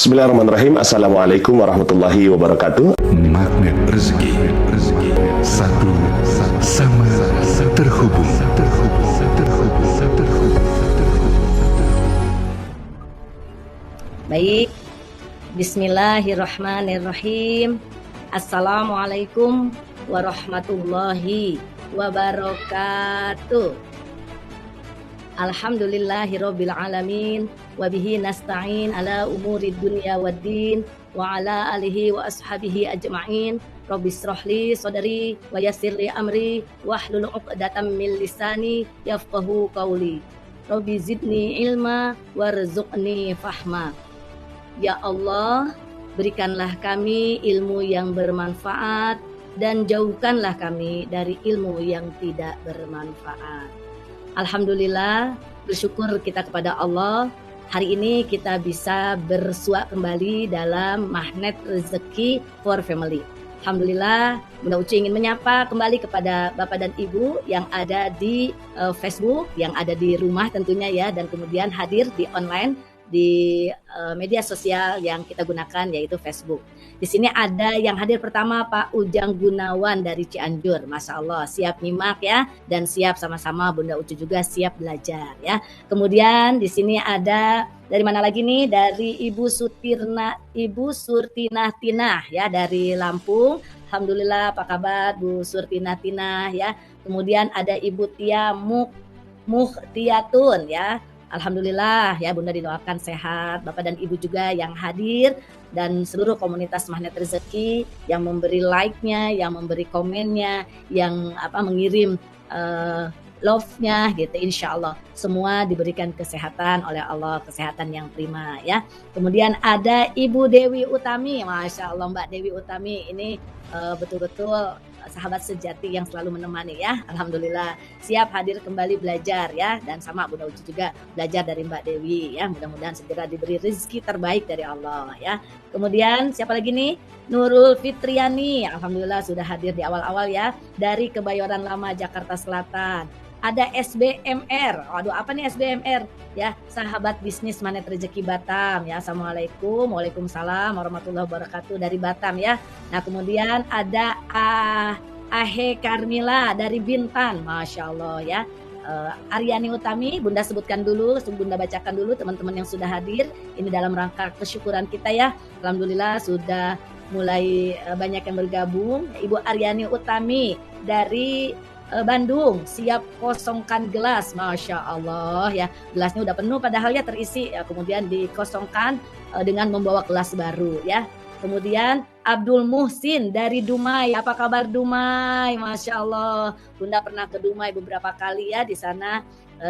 Bismillahirrahmanirrahim. Assalamualaikum warahmatullahi wabarakatuh. Magnet rezeki, satu sama terhubung. Baik, Bismillahirrahmanirrahim. Assalamualaikum warahmatullahi wabarakatuh. Alhamdulillahirabbil alamin wa bihi nasta'in ala umurid dunya waddin wa ala alihi wa ashabihi ajma'in. Rabbis shrahli sadri wa yassirli amri wahlul 'uqdatam min lisani yafqahu qawli. Rabbi zidni ilma warzuqni fahma. Ya Allah, berikanlah kami ilmu yang bermanfaat dan jauhkanlah kami dari ilmu yang tidak bermanfaat. Alhamdulillah, bersyukur kita kepada Allah. Hari ini kita bisa bersua kembali dalam Magnet Rezeki for Family. Alhamdulillah, Bunda Uci ingin menyapa kembali kepada Bapak dan Ibu yang ada di Facebook, yang ada di rumah tentunya ya, dan kemudian hadir di online di media sosial yang kita gunakan yaitu Facebook. Di sini ada yang hadir pertama Pak Ujang Gunawan dari Cianjur. Masya Allah, siap nyimak ya, dan siap sama-sama Bunda Uci juga siap belajar ya. Kemudian di sini ada dari mana lagi nih? Dari Ibu Surtina Tinah ya dari Lampung. Alhamdulillah, apa kabar Bu Surtina Tinah ya. Kemudian ada Ibu Tia Muhtiyatun ya. Alhamdulillah ya, Bunda didoakan sehat, Bapak dan Ibu juga yang hadir dan seluruh komunitas Magnet Rezeki yang memberi like-nya, yang memberi komennya, yang mengirim love-nya gitu. Insya Allah semua diberikan kesehatan oleh Allah, kesehatan yang prima ya. Kemudian ada Ibu Dewi Utami, Masya Allah Mbak Dewi Utami ini betul-betul sahabat sejati yang selalu menemani ya. Alhamdulillah siap hadir kembali belajar ya, dan sama Bunda Uci juga belajar dari Mbak Dewi ya. Mudah-mudahan segera diberi rezeki terbaik dari Allah ya. Kemudian siapa lagi nih? Nurul Fitriani, alhamdulillah sudah hadir di awal-awal ya, dari Kebayoran Lama Jakarta Selatan. Ada SBMR, waduh apa nih SBMR ya, sahabat bisnis Magnet Rezeki Batam ya. Assalamualaikum, waalaikumsalam warahmatullahi wabarakatuh dari Batam ya. Nah kemudian ada Ahe Karmila dari Bintan, Masya Allah ya. Aryani Utami, Bunda sebutkan dulu, Bunda bacakan dulu teman-teman yang sudah hadir. Ini dalam rangka kesyukuran kita ya. Alhamdulillah sudah mulai banyak yang bergabung. Ibu Aryani Utami dari Bandung, siap kosongkan gelas, Masya Allah ya. Gelasnya udah penuh padahal ya, terisi ya, kemudian dikosongkan dengan membawa gelas baru ya. Kemudian Abdul Muhsin dari Dumai, apa kabar Dumai? Masya Allah, Bunda pernah ke Dumai beberapa kali ya, di sana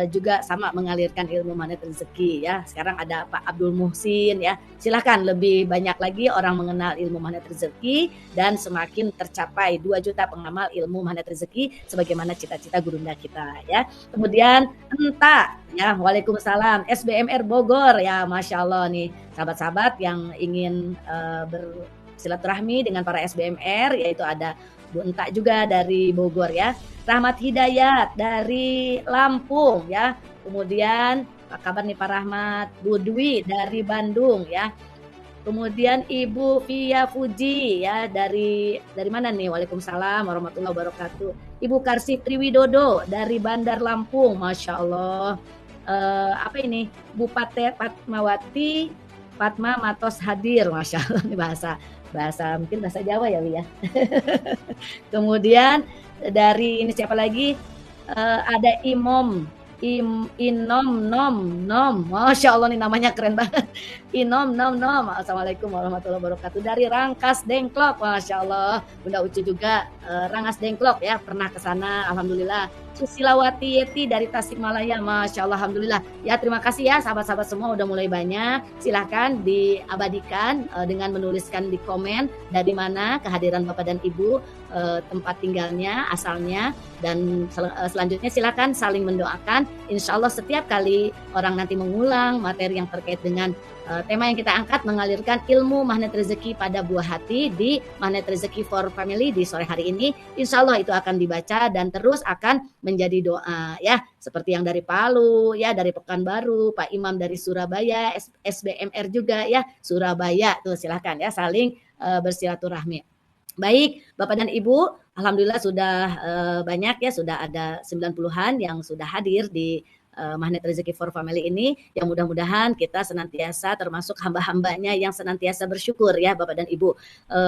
juga sama mengalirkan ilmu Magnet Rezeki ya. Sekarang ada Pak Abdul Muhsin ya. Silakan lebih banyak lagi orang mengenal ilmu Magnet Rezeki dan semakin tercapai 2 juta pengamal ilmu Magnet Rezeki sebagaimana cita-cita gurunda kita ya. Kemudian Enta ya, waalaikumsalam, SBMR Bogor ya. Masya Allah nih sahabat-sahabat yang ingin bersilaturahmi dengan para SBMR, yaitu ada Bu Enta juga dari Bogor ya. Rahmat Hidayat dari Lampung ya. Kemudian apa kabar nih Pak Rahmat? Bu Dwi dari Bandung ya. Kemudian Ibu Via Fuji ya dari mana nih? Waalaikumsalam warahmatullahi wabarakatuh. Ibu Karsi Triwidodo dari Bandar Lampung, Masya Allah. Apa ini? Bu Fatmawati Fatma Matos hadir, Masya Allah. Ini bahasa mungkin bahasa Jawa ya Wi ya. Kemudian dari ini siapa lagi? Ada Inom Nom, Masya Allah nih namanya keren banget. Nom. Assalamualaikum warahmatullahi wabarakatuh dari Rangkas Dengklok, Masya Allah. Bunda Uci juga Rangkas Dengklok ya, pernah ke sana. Alhamdulillah. Susilawati Yeti dari Tasikmalaya, Masya Allah, Alhamdulillah. Ya terima kasih ya sahabat-sahabat semua, udah mulai banyak. Silahkan diabadikan dengan menuliskan di komen dari mana kehadiran Bapak dan Ibu, tempat tinggalnya, asalnya, dan selanjutnya silahkan saling mendoakan. Insya Allah setiap kali orang nanti mengulang materi yang terkait dengan tema yang kita angkat, mengalirkan ilmu Magnet Rezeki pada buah hati di Magnet Rezeki for Family di sore hari ini, insya Allah itu akan dibaca dan terus akan menjadi doa ya, seperti yang dari Palu ya, dari Pekanbaru, Pak Imam dari Surabaya, SBMR juga ya, Surabaya tuh silahkan ya saling bersilaturahmi. Baik, Bapak dan Ibu, alhamdulillah sudah banyak ya, sudah ada 90-an yang sudah hadir di Magnet Rezeki for Family ini, yang mudah-mudahan kita senantiasa termasuk hamba-hambanya yang senantiasa bersyukur ya Bapak dan Ibu.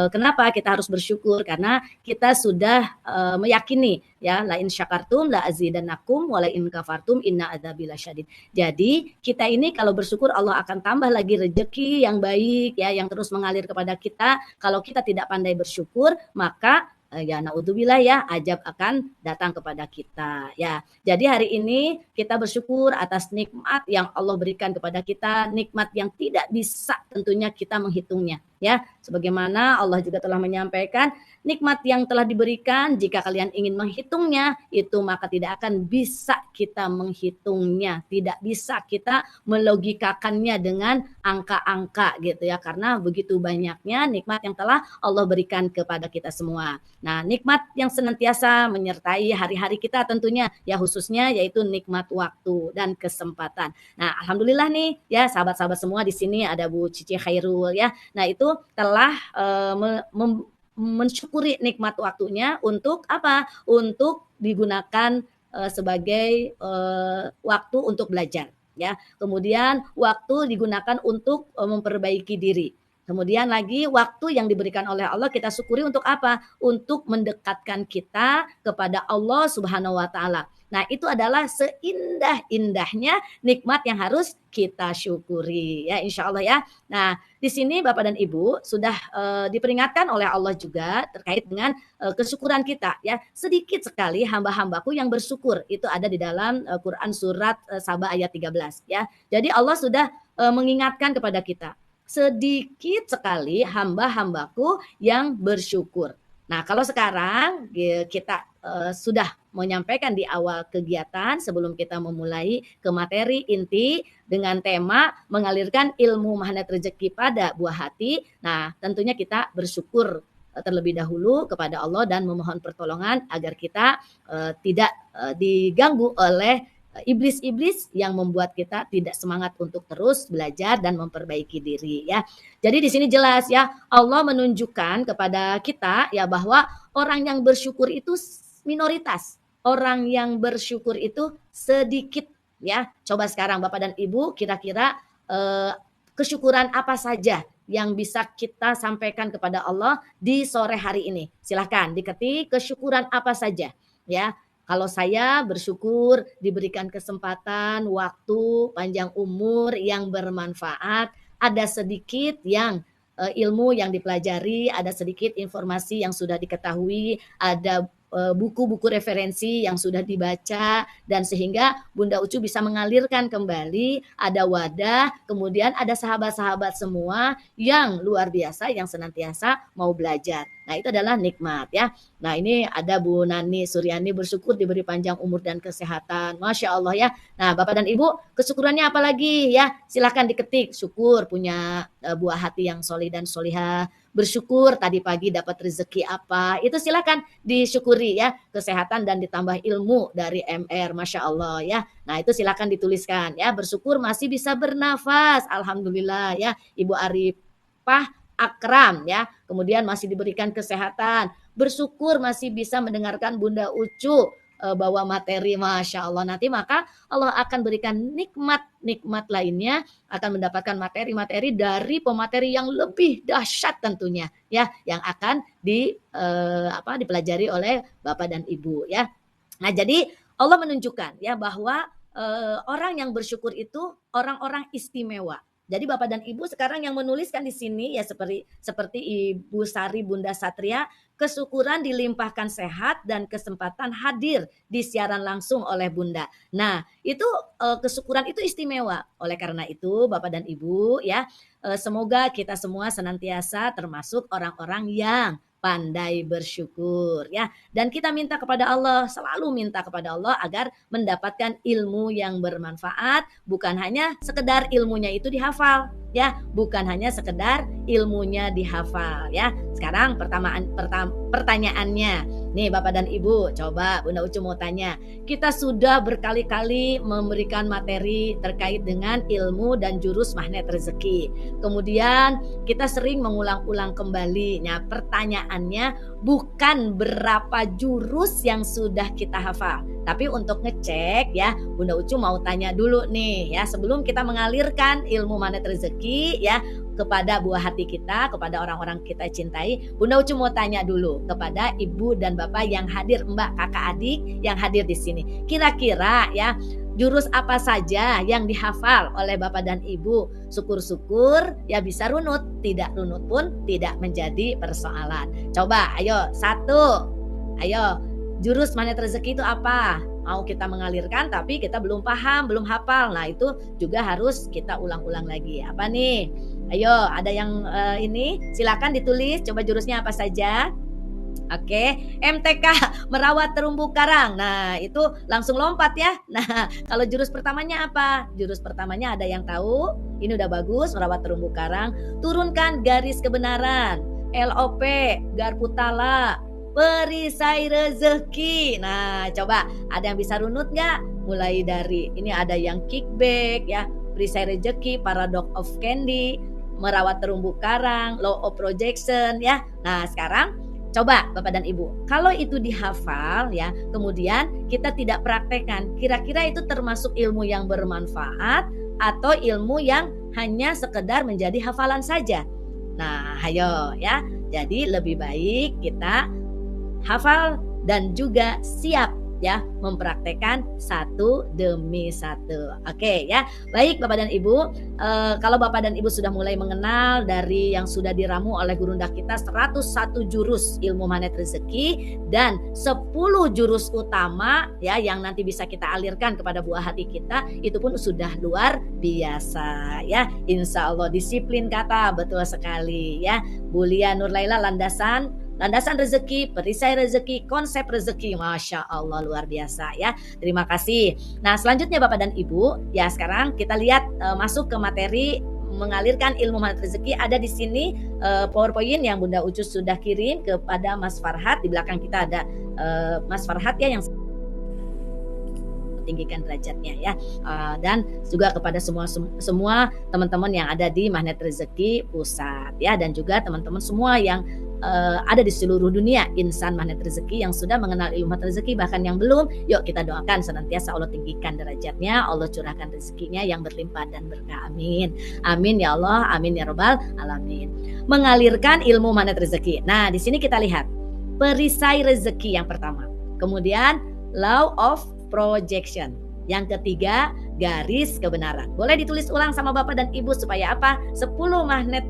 Kenapa kita harus bersyukur? Karena kita sudah meyakini ya, la in syakartum la azidannakum wa la in kafartum inna adzabi lasyadid. Jadi kita ini kalau bersyukur Allah akan tambah lagi rezeki yang baik ya, yang terus mengalir kepada kita. Kalau kita tidak pandai bersyukur, maka ya naudzubillah ya, ajab akan datang kepada kita ya. Jadi hari ini kita bersyukur atas nikmat yang Allah berikan kepada kita, nikmat yang tidak bisa tentunya kita menghitungnya ya. Sebagaimana Allah juga telah menyampaikan, nikmat yang telah diberikan jika kalian ingin menghitungnya itu maka tidak akan bisa kita menghitungnya, tidak bisa kita melogikakannya dengan angka-angka gitu ya, karena begitu banyaknya nikmat yang telah Allah berikan kepada kita semua. Nah, nikmat yang senantiasa menyertai hari-hari kita tentunya ya, khususnya yaitu nikmat waktu dan kesempatan. Nah, alhamdulillah nih ya sahabat-sahabat semua, di sini ada Bu Cici Khairul ya. Nah, itu telah mensyukuri nikmat waktunya untuk apa? Untuk digunakan sebagai waktu untuk belajar ya. Kemudian waktu digunakan untuk memperbaiki diri. Kemudian lagi waktu yang diberikan oleh Allah kita syukuri untuk apa? Untuk mendekatkan kita kepada Allah Subhanahu wa taala. Nah, itu adalah seindah-indahnya nikmat yang harus kita syukuri ya, insya Allah ya. Nah, di sini Bapak dan Ibu sudah diperingatkan oleh Allah juga terkait dengan kesyukuran kita ya. Sedikit sekali hamba-hambaku yang bersyukur, itu ada di dalam Quran surat Saba ayat 13 ya. Jadi Allah sudah mengingatkan kepada kita, sedikit sekali hamba-hambaku yang bersyukur. Nah, kalau sekarang kita sudah menyampaikan di awal kegiatan sebelum kita memulai ke materi inti dengan tema mengalirkan ilmu magnet rezeki pada buah hati. Nah, tentunya kita bersyukur terlebih dahulu kepada Allah dan memohon pertolongan agar kita tidak diganggu oleh iblis-iblis yang membuat kita tidak semangat untuk terus belajar dan memperbaiki diri ya. Jadi di sini jelas ya, Allah menunjukkan kepada kita ya bahwa orang yang bersyukur itu minoritas, orang yang bersyukur itu sedikit ya. Coba sekarang Bapak dan Ibu kira-kira kesyukuran apa saja yang bisa kita sampaikan kepada Allah di sore hari ini? Silahkan diketik kesyukuran apa saja ya. Kalau saya bersyukur diberikan kesempatan, waktu, panjang umur yang bermanfaat, ada sedikit yang ilmu yang dipelajari, ada sedikit informasi yang sudah diketahui, ada buku-buku referensi yang sudah dibaca, dan sehingga Bunda Ucu bisa mengalirkan kembali, ada wadah, kemudian ada sahabat-sahabat semua yang luar biasa yang senantiasa mau belajar. Nah, itu adalah nikmat ya. Nah, ini ada Bu Nani Suryani bersyukur diberi panjang umur dan kesehatan. Masya Allah ya. Nah, Bapak dan Ibu, kesyukurannya apa lagi ya? Silahkan diketik. Syukur punya buah hati yang solih dan solihah. Bersyukur tadi pagi dapat rezeki apa. Itu silahkan disyukuri ya. Kesehatan dan ditambah ilmu dari MR. Masya Allah ya. Nah, itu silahkan dituliskan ya. Bersyukur masih bisa bernafas. Alhamdulillah ya. Ibu Arifah Akram ya, kemudian masih diberikan kesehatan, bersyukur masih bisa mendengarkan Bunda Ucu bawa materi, Masya Allah. Nanti maka Allah akan berikan nikmat-nikmat lainnya, akan mendapatkan materi-materi dari pemateri yang lebih dahsyat tentunya ya, yang akan dipelajari oleh Bapak dan Ibu ya. Nah, jadi Allah menunjukkan ya bahwa orang yang bersyukur itu orang-orang istimewa. Jadi Bapak dan Ibu sekarang yang menuliskan di sini ya seperti Ibu Sari Bunda Satria, kesyukuran dilimpahkan sehat dan kesempatan hadir di siaran langsung oleh Bunda. Nah, itu kesyukuran itu istimewa. Oleh karena itu Bapak dan Ibu ya, semoga kita semua senantiasa termasuk orang-orang yang pandai bersyukur ya, dan kita minta kepada Allah, selalu minta kepada Allah agar mendapatkan ilmu yang bermanfaat, bukan hanya sekedar ilmunya itu dihafal ya, bukan hanya sekedar ilmunya dihafal ya. Sekarang pertanyaannya, nih Bapak dan Ibu, coba Bunda Ucu mau tanya. Kita sudah berkali-kali memberikan materi terkait dengan ilmu dan jurus magnet rezeki. Kemudian kita sering mengulang-ulang kembali. Nah, pertanyaannya bukan berapa jurus yang sudah kita hafal, tapi untuk ngecek ya, Bunda Ucu mau tanya dulu nih ya, sebelum kita mengalirkan ilmu magnet rezeki ya kepada buah hati kita, kepada orang-orang kita cintai, Bunda Ucu mau tanya dulu kepada ibu dan bapak yang hadir, mbak, kakak, adik yang hadir di sini. Kira-kira ya, jurus apa saja yang dihafal oleh bapak dan ibu? Syukur-syukur ya bisa runut, tidak runut pun tidak menjadi persoalan. Coba, ayo, satu, ayo, jurus magnet rezeki itu apa? Mau kita mengalirkan tapi kita belum paham, belum hafal. Nah itu juga harus kita ulang-ulang lagi. Apa nih? Ayo, ada yang ini silakan ditulis. Coba jurusnya apa saja? Oke, MTK, merawat terumbu karang. Nah itu langsung lompat ya. Nah kalau jurus pertamanya apa? Jurus pertamanya ada yang tahu? Ini udah bagus, merawat terumbu karang. Turunkan garis kebenaran. LOP, Garputala, perisai rezeki. Nah coba ada yang bisa runut gak? Mulai dari ini ada yang kickback ya, perisai rezeki, paradox of candy, merawat terumbu karang, law of projection ya. Nah sekarang coba Bapak dan Ibu, kalau itu dihafal ya, kemudian kita tidak praktekkan, kira-kira itu termasuk ilmu yang bermanfaat atau ilmu yang hanya sekedar menjadi hafalan saja? Nah ayo ya, jadi lebih baik kita hafal dan juga siap ya mempraktekkan satu demi satu. Oke ya, baik Bapak dan Ibu, kalau Bapak dan Ibu sudah mulai mengenal dari yang sudah diramu oleh gurunda kita 101 jurus ilmu magnet rezeki dan 10 jurus utama ya yang nanti bisa kita alirkan kepada buah hati kita, itu pun sudah luar biasa ya. Insya Allah disiplin kata, betul sekali ya. Bu Lia Nurlaila, landasan rezeki, perisai rezeki, konsep rezeki. Masya Allah luar biasa ya. Terima kasih. Nah selanjutnya Bapak dan Ibu, ya sekarang kita lihat masuk ke materi mengalirkan ilmu magnet rezeki. Ada di sini PowerPoint yang Bunda Ucu sudah kirim kepada Mas Farhat. Di belakang kita ada Mas Farhat ya yang tinggikan derajatnya ya, dan juga kepada semua teman-teman yang ada di Magnet Rezeki Pusat ya, dan juga teman-teman semua yang ada di seluruh dunia insan Magnet Rezeki yang sudah mengenal ilmu magnet rezeki, bahkan yang belum. Yuk kita doakan senantiasa Allah tinggikan derajatnya, Allah curahkan rezekinya yang berlimpah dan berkah. Amin, amin ya Allah, amin ya Rabbal alamin. Mengalirkan ilmu magnet rezeki. Nah di sini kita lihat perisai rezeki yang pertama, kemudian law of projection. Yang ketiga, garis kebenaran. Boleh ditulis ulang sama Bapak dan Ibu supaya apa? 10 magnet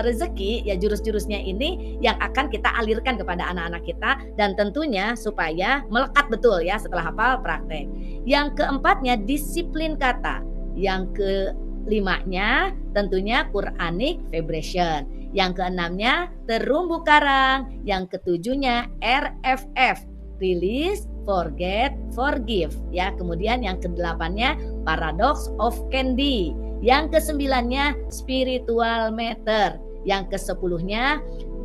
rezeki ya, jurus-jurusnya ini yang akan kita alirkan kepada anak-anak kita, dan tentunya supaya melekat betul ya setelah hafal praktek. Yang keempatnya, disiplin kata. Yang kelimanya tentunya Quranic vibration. Yang keenamnya terumbu karang. Yang ketujuhnya RFF, release, forget, forgive ya. Kemudian yang kedelapannya paradox of candy. Yang kesembilannya spiritual matter. Yang kesepuluhnya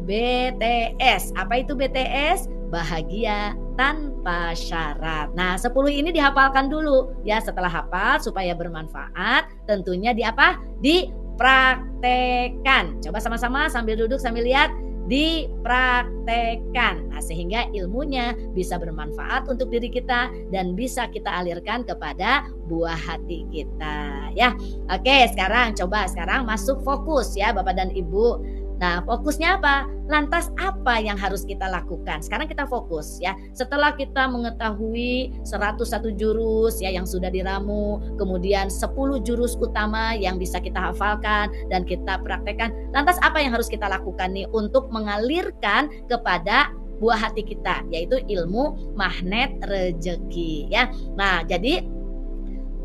BTS. Apa itu BTS? Bahagia tanpa syarat. Nah 10 ini dihafalkan dulu ya. Setelah hafal supaya bermanfaat, tentunya di apa? Dipraktekkan. Coba sama-sama sambil duduk sambil lihat. Dipraktekkan. Nah, sehingga ilmunya bisa bermanfaat untuk diri kita dan bisa kita alirkan kepada buah hati kita ya. Oke, sekarang masuk fokus ya Bapak dan Ibu. Nah, fokusnya apa? Lantas apa yang harus kita lakukan? Sekarang kita fokus ya. Setelah kita mengetahui 101 jurus ya yang sudah diramu, kemudian 10 jurus utama yang bisa kita hafalkan dan kita praktekkan. Lantas apa yang harus kita lakukan nih untuk mengalirkan kepada buah hati kita, yaitu ilmu magnet rezeki ya. Nah, jadi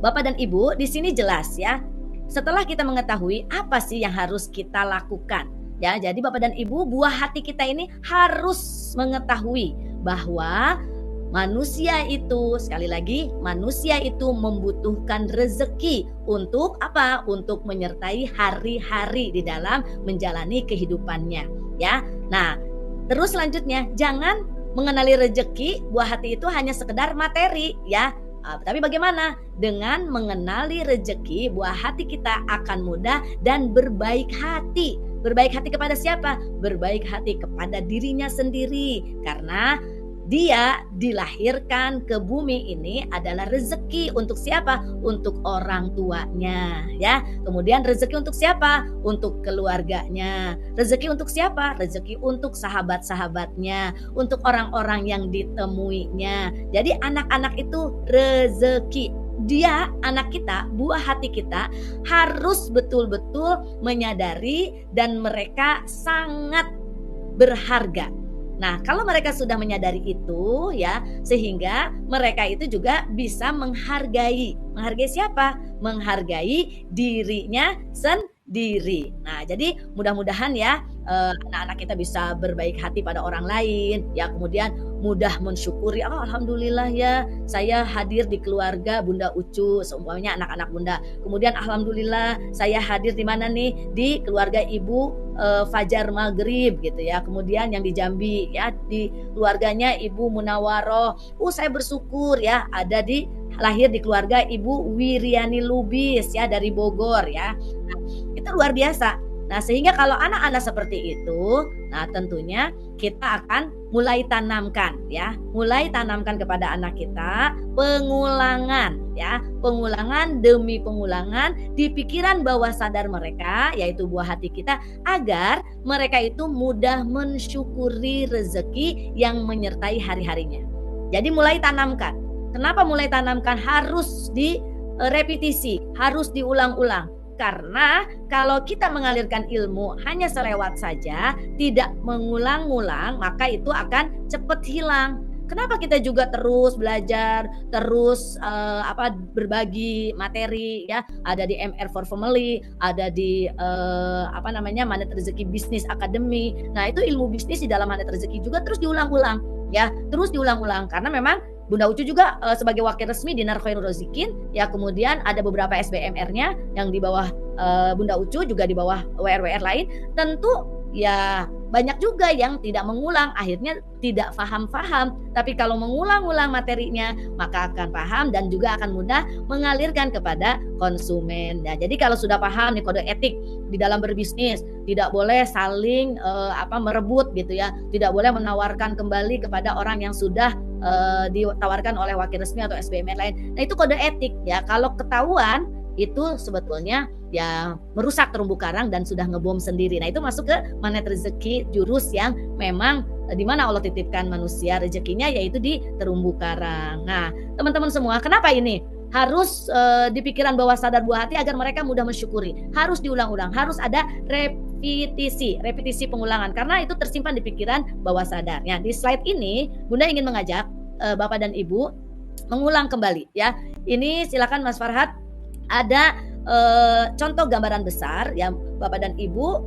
Bapak dan Ibu di sini jelas ya. Setelah kita mengetahui apa sih yang harus kita lakukan, ya, jadi Bapak dan Ibu, buah hati kita ini harus mengetahui bahwa manusia itu, sekali lagi, manusia itu membutuhkan rezeki untuk apa? Untuk menyertai hari-hari di dalam menjalani kehidupannya, ya. Nah, terus selanjutnya, jangan mengenali rezeki buah hati itu hanya sekedar materi, ya. Tapi bagaimana? Dengan mengenali rezeki, buah hati kita akan mudah dan berbaik hati. Berbaik hati kepada siapa? Berbaik hati kepada dirinya sendiri. Karena dia dilahirkan ke bumi ini adalah rezeki untuk siapa? Untuk orang tuanya, ya. Kemudian rezeki untuk siapa? Untuk keluarganya. Rezeki untuk siapa? Rezeki untuk sahabat-sahabatnya, untuk orang-orang yang ditemuinya. Jadi anak-anak itu rezeki. Dia, anak kita, buah hati kita harus betul-betul menyadari dan mereka sangat berharga. Nah, kalau mereka sudah menyadari itu, ya, sehingga mereka itu juga bisa menghargai. Menghargai siapa? Menghargai dirinya sendiri. Nah, jadi mudah-mudahan ya anak-anak kita bisa berbaik hati pada orang lain, ya, kemudian mudah mensyukuri, alhamdulillah ya, saya hadir di keluarga Bunda Ucu, seumpamanya anak-anak Bunda. Kemudian alhamdulillah saya hadir di mana nih? Di keluarga Ibu Fajar Maghrib gitu ya. Kemudian yang di Jambi ya, di keluarganya Ibu Munawaroh. Saya bersyukur ya ada lahir di keluarga Ibu Wiriani Lubis ya dari Bogor ya. Nah, itu luar biasa. Nah, sehingga kalau anak-anak seperti itu, nah tentunya kita akan mulai tanamkan kepada anak kita pengulangan ya, pengulangan demi pengulangan di pikiran bawah sadar mereka, yaitu buah hati kita, agar mereka itu mudah mensyukuri rezeki yang menyertai hari-harinya. Jadi mulai tanamkan. Kenapa mulai tanamkan? Harus direpetisi, harus diulang-ulang. Karena kalau kita mengalirkan ilmu hanya selewat saja, tidak mengulang-ulang, maka itu akan cepat hilang. Kenapa kita juga terus belajar, terus berbagi materi ya, ada di MR for Family, ada di Magnet Rezeki Bisnis Academy. Nah, itu ilmu bisnis di dalam Magnet Rezeki juga terus diulang-ulang ya, terus diulang-ulang karena memang Bunda Ucu juga sebagai wakil resmi Dinar Khairul Rozikin ya, kemudian ada beberapa SBMR-nya yang di bawah Bunda Ucu, juga di bawah WR-WR lain. Tentu ya banyak juga yang tidak mengulang, akhirnya tidak paham-paham. Tapi kalau mengulang-ulang materinya, maka akan paham dan juga akan mudah mengalirkan kepada konsumen. Nah, jadi kalau sudah paham nih kode etik di dalam berbisnis, tidak boleh saling merebut gitu ya, tidak boleh menawarkan kembali kepada orang yang sudah ditawarkan oleh wakil resmi atau SBMR lain. Nah, itu kode etik ya. Kalau ketahuan itu sebetulnya ya merusak terumbu karang dan sudah ngebom sendiri. Nah, itu masuk ke Magnet Rezeki, jurus yang memang di mana Allah titipkan manusia rezekinya, yaitu di terumbu karang. Nah, teman-teman semua, kenapa ini harus di pikiran bawah sadar buah hati agar mereka mudah mensyukuri? Harus diulang-ulang, harus ada repetisi pengulangan, karena itu tersimpan di pikiran bawah sadar. Ya, di slide ini Bunda ingin mengajak Bapak dan Ibu mengulang kembali ya. Ini silakan Mas Farhat, ada contoh gambaran besar ya, Bapak dan Ibu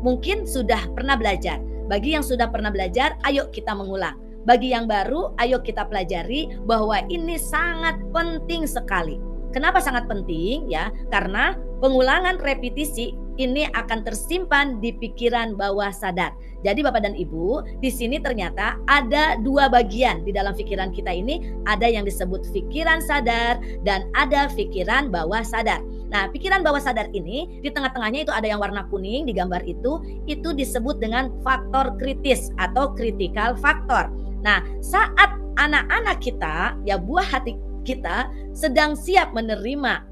mungkin sudah pernah belajar. Bagi yang sudah pernah belajar, ayo kita mengulang. Bagi yang baru, ayo kita pelajari bahwa ini sangat penting sekali. Kenapa sangat penting ya? Karena pengulangan repetisi ini akan tersimpan di pikiran bawah sadar. Jadi Bapak dan Ibu, di sini ternyata ada dua bagian di dalam pikiran kita ini, ada yang disebut pikiran sadar dan ada pikiran bawah sadar. Nah, pikiran bawah sadar ini di tengah-tengahnya itu ada yang warna kuning di gambar itu disebut dengan faktor kritis atau critical factor. Nah, saat anak-anak kita ya, buah hati kita sedang siap menerima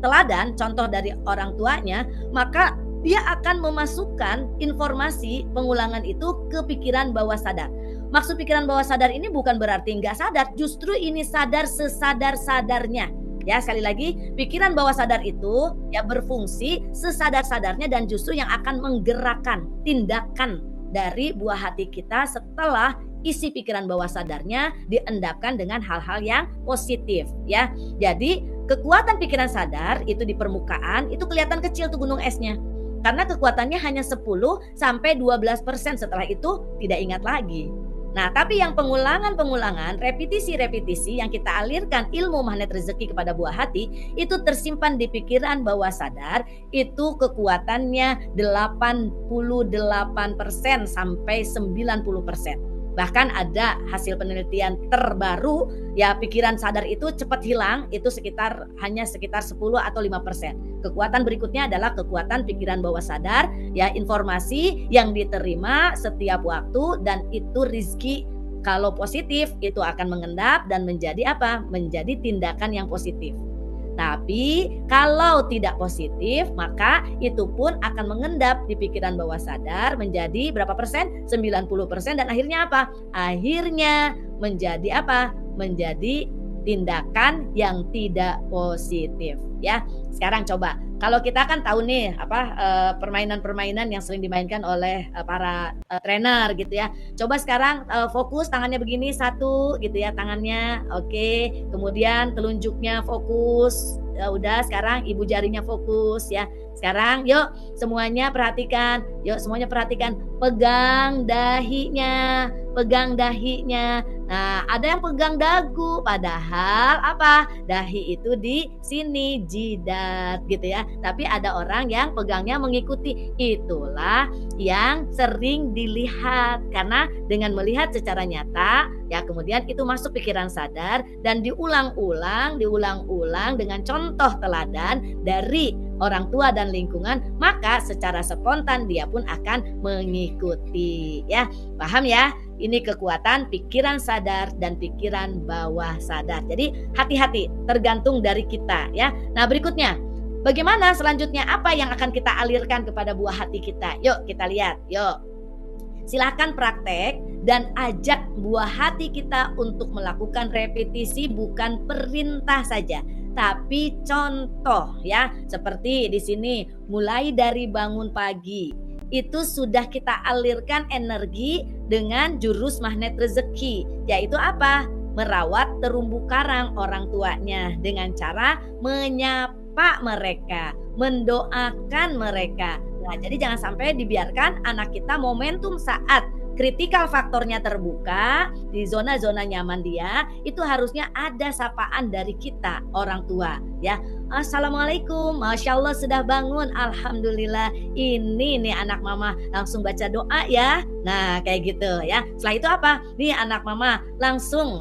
teladan, contoh dari orang tuanya, maka dia akan memasukkan informasi pengulangan itu ke pikiran bawah sadar. Maksud pikiran bawah sadar ini bukan berarti nggak sadar, justru ini sadar sesadar-sadarnya. Ya, sekali lagi, pikiran bawah sadar itu ya berfungsi sesadar-sadarnya dan justru yang akan menggerakkan tindakan dari buah hati kita setelah isi pikiran bawah sadarnya diendapkan dengan hal-hal yang positif ya. Jadi kekuatan pikiran sadar itu di permukaan itu kelihatan kecil tuh gunung esnya. Karena kekuatannya hanya 10-12%, setelah itu tidak ingat lagi. Nah, tapi yang pengulangan-pengulangan, repetisi-repetisi yang kita alirkan ilmu magnet rezeki kepada buah hati, itu tersimpan di pikiran bawah sadar, itu kekuatannya 88% sampai 90%. Bahkan ada hasil penelitian terbaru, ya pikiran sadar itu cepat hilang, itu hanya sekitar 10 atau 5%. Kekuatan berikutnya adalah kekuatan pikiran bawah sadar, ya informasi yang diterima setiap waktu, dan itu rizki kalau positif itu akan mengendap dan menjadi apa? Menjadi tindakan yang positif. Tapi kalau tidak positif, maka itu pun akan mengendap di pikiran bawah sadar menjadi berapa persen? 90%, dan akhirnya apa? Akhirnya menjadi apa? Menjadi tindakan yang tidak positif, ya. Sekarang coba, kalau kita kan tahu nih permainan-permainan yang sering dimainkan oleh para trainer gitu ya. Coba sekarang fokus tangannya begini, satu gitu ya tangannya. Oke, kemudian telunjuknya fokus. Ya udah, sekarang ibu jarinya fokus ya. Sekarang yuk semuanya perhatikan. Pegang dahinya. Nah, ada yang pegang dagu, padahal apa? Dahi itu di sini, jidat gitu ya. Tapi ada orang yang pegangnya mengikuti. Itulah yang sering dilihat, karena dengan melihat secara nyata, ya kemudian itu masuk pikiran sadar dan diulang-ulang dengan contoh teladan dari orang tua dan lingkungan, maka secara spontan dia pun akan mengikuti, ya. Paham ya? Ini kekuatan pikiran sadar dan pikiran bawah sadar. Jadi hati-hati, tergantung dari kita ya. Nah, berikutnya, bagaimana selanjutnya, apa yang akan kita alirkan kepada buah hati kita? Yuk kita lihat, yuk. Silahkan praktek dan ajak buah hati kita untuk melakukan repetisi, bukan perintah saja, tapi contoh ya. Seperti di sini, mulai dari bangun pagi itu sudah kita alirkan energi dengan jurus magnet rezeki, yaitu apa? Merawat terumbu karang orang tuanya dengan cara menyapa mereka, mendoakan mereka. Nah, jadi jangan sampai dibiarkan anak kita momentum saat kritikal faktornya terbuka di zona-zona nyaman dia, itu harusnya ada sapaan dari kita orang tua ya. Assalamualaikum, Masya Allah sudah bangun, Alhamdulillah, ini nih anak mama langsung baca doa ya. Nah kayak gitu ya. Setelah itu apa? Nih anak mama langsung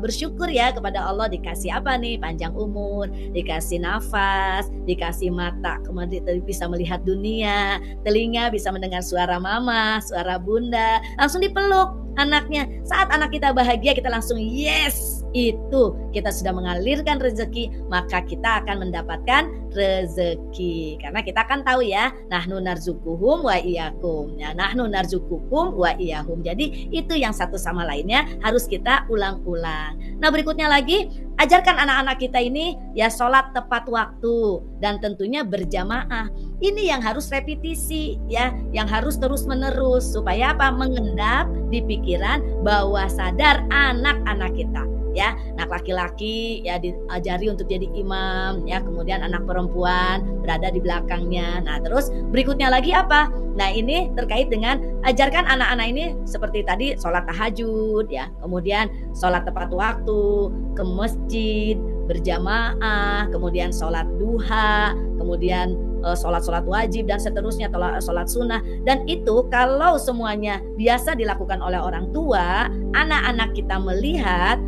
bersyukur ya kepada Allah, dikasih apa nih? Panjang umur, dikasih nafas, dikasih mata, kemudian bisa melihat dunia, telinga bisa mendengar suara mama, suara bunda, langsung dipeluk anaknya. Saat anak kita bahagia, kita langsung yes, itu kita sudah mengalirkan rezeki, maka kita akan mendapatkan rezeki. Karena kita kan tahu ya, nahnu narzukuhum wa iyyakum, ya, nahnu narzukukum wa iyyahum. Jadi itu yang satu sama lainnya harus kita ulang-ulang. Nah, berikutnya lagi, ajarkan anak-anak kita ini ya sholat tepat waktu dan tentunya berjamaah. Ini yang harus repetisi ya, yang harus terus-menerus supaya apa? Mengendap di pikiran bawah sadar anak-anak kita. Ya, anak laki-laki ya diajari untuk jadi imam ya, kemudian anak perempuan berada di belakangnya. Nah, terus berikutnya lagi apa? Nah, ini terkait dengan ajarkan anak-anak ini seperti tadi sholat tahajud ya, kemudian sholat tepat waktu, ke masjid, berjamaah, kemudian sholat duha, kemudian sholat wajib dan seterusnya, sholat sunnah. Dan itu kalau semuanya biasa dilakukan oleh orang tua, anak-anak kita melihat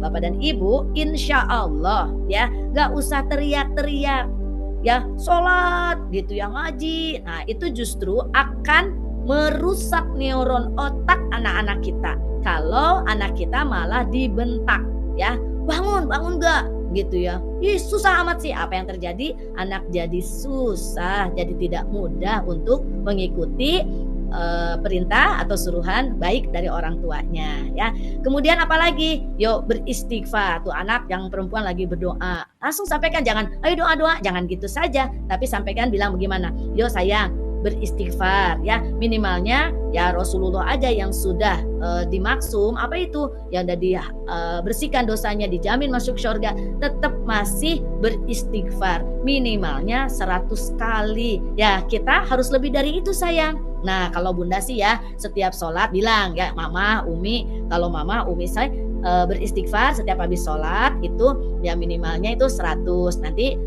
Bapak dan Ibu, insya Allah ya, gak usah teriak-teriak ya, sholat gitu yang ngaji. Nah, itu justru akan merusak neuron otak anak-anak kita. Kalau anak kita malah dibentak ya, bangun gak gitu ya, ih susah amat sih. Apa yang terjadi? Anak jadi susah, jadi tidak mudah untuk mengikuti perintah atau suruhan baik dari orang tuanya ya. Kemudian apalagi? Yuk beristighfar. Tuh anak yang perempuan lagi berdoa, langsung sampaikan, jangan ayo doa-doa, jangan gitu saja, tapi sampaikan, bilang bagaimana? Yuk sayang, beristighfar ya, minimalnya ya Rasulullah aja yang sudah dimaksum apa itu yang udah bersihkan dosanya, dijamin masuk surga, tetap masih beristighfar minimalnya 100 kali ya. Kita harus lebih dari itu sayang Nah, kalau Bunda sih ya setiap sholat bilang ya Mama, Umi, kalau Mama, Umi saya beristighfar setiap habis sholat itu ya minimalnya itu 100. Nanti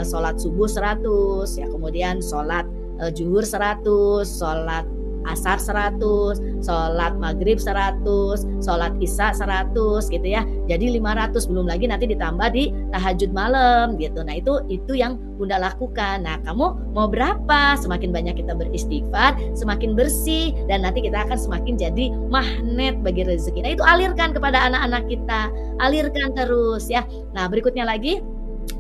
sholat subuh 100, ya kemudian sholat zuhur 100, sholat asar 100, sholat maghrib 100, sholat isya 100 gitu ya. Jadi 500, belum lagi nanti ditambah di tahajud malam gitu. Nah itu yang Bunda lakukan. Nah kamu mau berapa? Semakin banyak kita beristighfar, semakin bersih, dan nanti kita akan semakin jadi magnet bagi rezeki. Nah itu alirkan kepada anak-anak kita, alirkan terus ya. Nah berikutnya lagi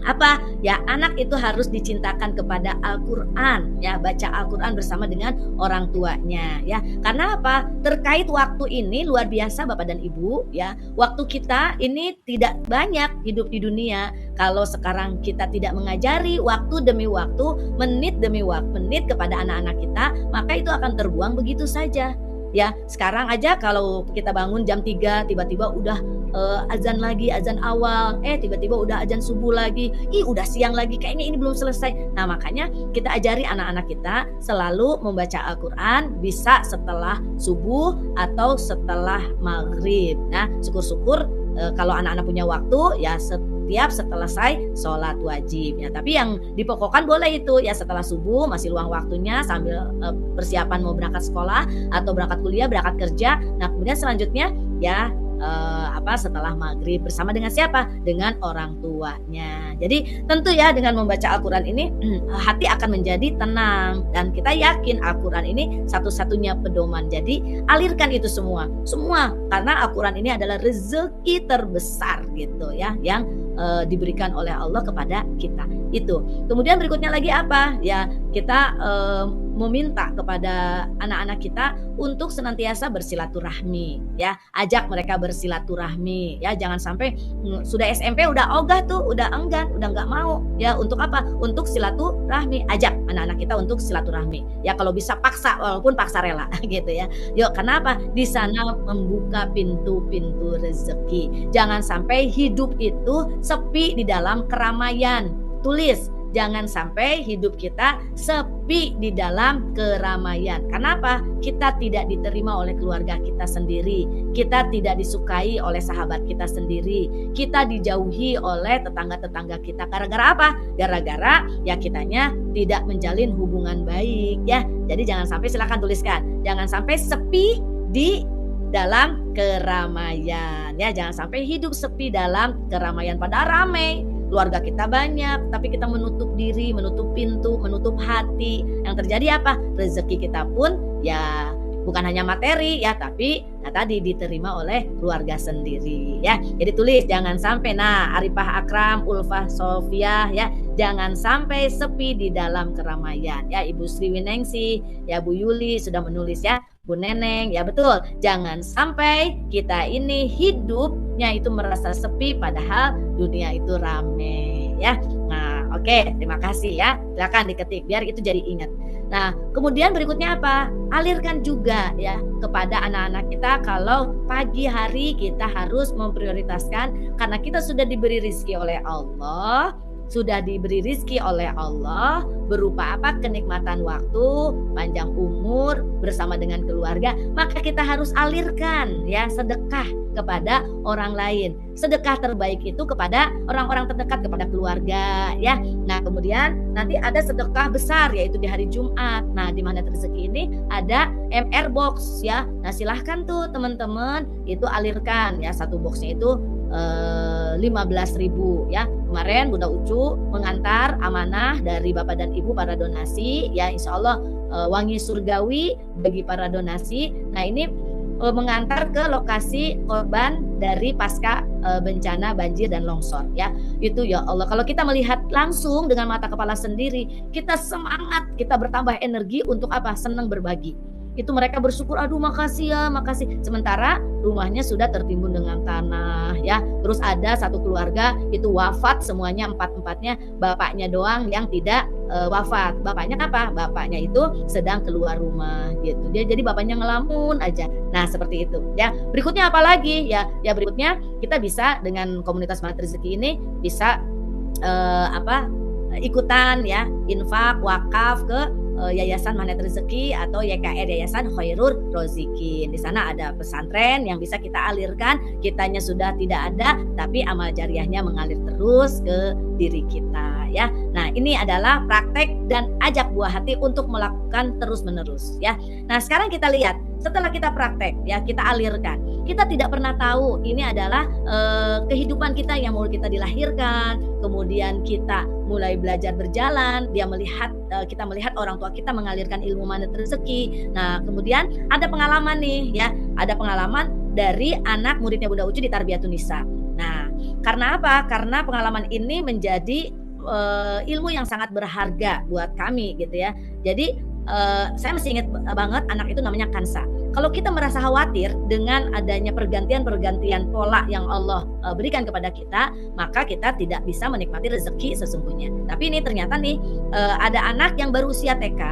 apa ya, anak itu harus dicintakan kepada Al-Quran ya, baca Al-Quran bersama dengan orang tuanya ya. Karena apa? Terkait waktu ini luar biasa Bapak dan Ibu ya. Waktu kita ini tidak banyak hidup di dunia. Kalau sekarang kita tidak mengajari waktu demi waktu, menit demi menit kepada anak-anak kita, maka itu akan terbuang begitu saja. Ya, sekarang aja kalau kita bangun jam 3 tiba-tiba udah azan lagi, azan awal, tiba-tiba udah azan subuh lagi, udah siang lagi, kayaknya ini belum selesai. Nah, makanya kita ajari anak-anak kita selalu membaca Al-Quran bisa setelah subuh atau setelah maghrib. Nah, syukur-syukur kalau anak-anak punya waktu ya setiap selesai sholat wajib ya. Tapi yang dipokokkan boleh itu ya setelah subuh masih luang waktunya sambil persiapan mau berangkat sekolah atau berangkat kuliah, berangkat kerja. Nah kemudian selanjutnya ya setelah maghrib bersama dengan siapa? Dengan orang tuanya. Jadi tentu ya dengan membaca Al-Quran ini hati akan menjadi tenang, dan kita yakin Al-Quran ini satu-satunya pedoman. Jadi alirkan itu semua karena Al-Quran ini adalah rezeki terbesar gitu ya, yang diberikan oleh Allah kepada kita. Itu. Kemudian berikutnya lagi apa? Ya kita meminta kepada anak-anak kita untuk senantiasa bersilaturahmi ya, ajak mereka bersilaturahmi ya. Jangan sampai sudah SMP udah ogah tuh, udah enggan, udah nggak mau ya. Untuk apa? Untuk silaturahmi, ajak anak-anak kita untuk silaturahmi ya. Kalau bisa paksa, walaupun paksa rela gitu ya. Yuk, kenapa? Di sana membuka pintu-pintu rezeki. Jangan sampai hidup itu sepi di dalam keramaian. Tulis, jangan sampai hidup kita sepi di dalam keramaian. Kenapa? Kita tidak diterima oleh keluarga kita sendiri. Kita tidak disukai oleh sahabat kita sendiri. Kita dijauhi oleh tetangga-tetangga kita. Gara-gara apa? Gara-gara ya kitanya tidak menjalin hubungan baik ya. Jadi jangan sampai, silakan tuliskan, jangan sampai sepi di dalam keramaian ya. Jangan sampai hidup sepi dalam keramaian. Padahal ramai, keluarga kita banyak, tapi kita menutup diri, menutup pintu, menutup hati. Yang terjadi apa? Rezeki kita pun ya bukan hanya materi ya, tapi tadi diterima oleh keluarga sendiri ya. Jadi tulis, jangan sampai. Nah, Arifah Akram, Ulfah Sofia ya, jangan sampai sepi di dalam keramaian ya. Ibu Sri Winingsi ya, Bu Yuli sudah menulis ya, Bu Neneng ya, betul. Jangan sampai kita ini hidupnya itu merasa sepi padahal dunia itu rame ya. Nah, oke, terima kasih ya. Silakan diketik biar itu jadi ingat. Nah, kemudian berikutnya apa? Alirkan juga ya kepada anak-anak kita kalau pagi hari kita harus memprioritaskan, karena kita sudah diberi rezeki oleh Allah. Sudah diberi rizki oleh Allah berupa apa? Kenikmatan waktu, panjang umur bersama dengan keluarga, maka kita harus alirkan ya sedekah kepada orang lain. Sedekah terbaik itu kepada orang-orang terdekat, kepada keluarga ya. Nah kemudian nanti ada sedekah besar yaitu di hari Jumat. Nah di Magnet Rezeki ini ada MR Box ya. Nah silahkan tuh teman-teman itu alirkan ya, satu boxnya itu 15.000 ya. Kemarin Bunda Ucu mengantar amanah dari Bapak dan Ibu para donasi ya, insya Allah wangi surgawi bagi para donasi. Nah ini mengantar ke lokasi korban dari pasca bencana banjir dan longsor ya. Itu ya Allah, kalau kita melihat langsung dengan mata kepala sendiri, kita semangat, kita bertambah energi untuk apa? Senang berbagi. Itu mereka bersyukur, aduh makasih ya, makasih. Sementara rumahnya sudah tertimbun dengan tanah ya. Terus ada satu keluarga itu wafat semuanya, empat-empatnya, bapaknya doang yang tidak wafat. Bapaknya apa? Bapaknya itu sedang keluar rumah gitu. Dia jadi bapaknya ngelamun aja. Nah seperti itu ya. Berikutnya apa lagi ya? Ya berikutnya kita bisa dengan komunitas Magnet Rezeki ini bisa ikutan ya infak wakaf ke Yayasan Magnet Rezeki atau YKR, Yayasan Khairul Rozikin. Di sana ada pesantren yang bisa kita alirkan. Kitanya sudah tidak ada, tapi amal jariahnya mengalir terus ke diri kita ya. Nah, ini adalah praktek dan ajak buah hati untuk melakukan terus-menerus ya. Nah, sekarang kita lihat setelah kita praktek ya, kita alirkan. Kita tidak pernah tahu ini adalah kehidupan kita yang mau kita dilahirkan, kemudian kita mulai belajar berjalan, kita melihat orang tua kita mengalirkan ilmu Magnet Rezeki. Nah, kemudian ada pengalaman nih ya, ada pengalaman dari anak muridnya Bunda Ucu di Tarbiyatun Nisa. Nah, karena apa? Karena pengalaman ini menjadi ilmu yang sangat berharga buat kami gitu ya. Jadi saya masih ingat banget anak itu namanya Kansa. Kalau kita merasa khawatir dengan adanya pergantian pola yang Allah berikan kepada kita, maka kita tidak bisa menikmati rezeki sesungguhnya. Tapi ini ternyata nih ada anak yang baru usia TK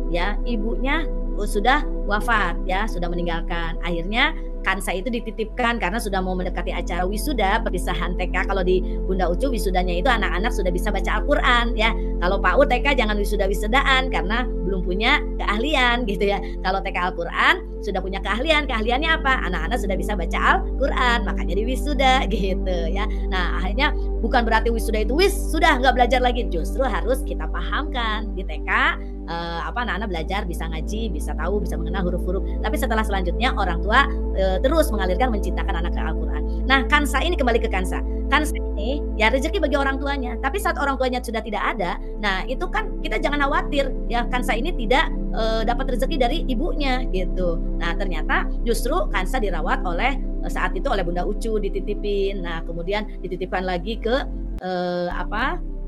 ya, ibunya sudah wafat ya, sudah meninggalkan. Akhirnya Kansa itu dititipkan karena sudah mau mendekati acara wisuda perpisahan TK. Kalau di Bunda Ucu wisudanya itu anak-anak sudah bisa baca Al-Quran ya. Kalau PAUD TK jangan wisuda-wisudaan karena belum punya keahlian gitu ya. Kalau TK Al-Quran sudah punya keahlian. Keahliannya apa? Anak-anak sudah bisa baca Al-Quran, makanya di wisuda gitu ya. Nah, akhirnya bukan berarti wisuda itu sudah nggak belajar lagi. Justru harus kita pahamkan di TK anak-anak belajar bisa ngaji, bisa tahu, bisa mengenal huruf-huruf. Tapi setelah selanjutnya orang tua terus mengalirkan menciptakan anak ke Al-Quran. Nah, Kansa ini kembali ke Kansa. Kansa ini ya rezeki bagi orang tuanya. Tapi saat orang tuanya sudah tidak ada, nah itu kan kita jangan khawatir ya, Kansa ini tidak dapat rezeki dari ibunya gitu. Nah, ternyata justru Kansa dirawat oleh saat itu oleh Bunda Ucu, dititipin. Nah, kemudian dititipkan lagi ke